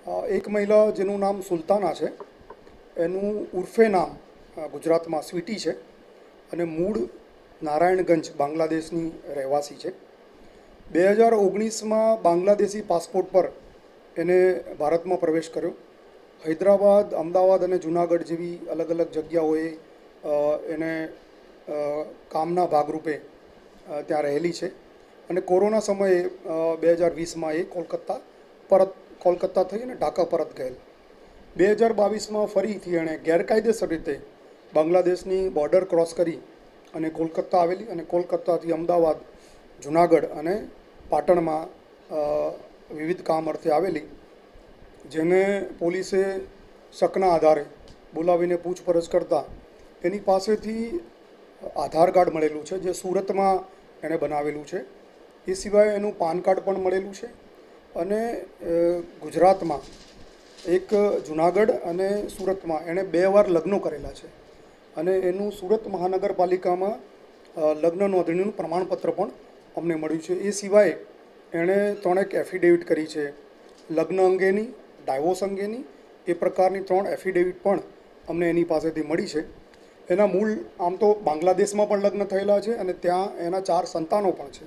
એક મહિલા જેનું નામ સુલતાના છે, એનું ઉર્ફે નામ ગુજરાતમાં સ્વીટી છે અને મૂળ નારાયણગંજ બાંગ્લાદેશની રહેવાસી છે. 2019માં બાંગ્લાદેશી પાસપોર્ટ પર એને ભારતમાં પ્રવેશ કર્યો. હૈદરાબાદ, અમદાવાદ અને જૂનાગઢ જેવી અલગ અલગ જગ્યાઓએ એને કામના ભાગરૂપે ત્યાં રહેલી છે અને કોરોના સમયે 2020માં એ કોલકાતા થઈ અને ઢાકા પરત ગયેલ. 2022માં ફરીથી એણે ગેરકાયદેસર રીતે બાંગ્લાદેશની બોર્ડર ક્રોસ કરી અને કોલકાતા આવેલી અને કોલકાતાથી અમદાવાદ, જૂનાગઢ અને પાટણમાં વિવિધ કામ અર્થે આવેલી, જેને પોલીસે શકના આધારે બોલાવીને પૂછપરછ કરતા એની પાસેથી આધાર કાર્ડ મળેલું છે જે સુરતમાં એણે બનાવેલું છે. એ સિવાય એનું પાન કાર્ડ પણ મળેલું છે અને ગુજરાતમાં એક જૂનાગઢ અને સુરતમાં એણે 2 વાર લગ્નો કરેલા છે અને એનું સુરત મહાનગરપાલિકામાં લગ્ન નોંધણીનું પ્રમાણપત્ર પણ અમને મળ્યું છે. એ સિવાય એણે 3 એફિડેવિટ કરી છે લગ્ન અંગેની, ડાયવોર્સ અંગેની. એ પ્રકારની 3 એફિડેવિટ પણ અમને એની પાસેથી મળી છે. એના મૂળ આમ તો બાંગ્લાદેશમાં પણ લગ્ન થયેલા છે અને ત્યાં એના 4 સંતાનો પણ છે.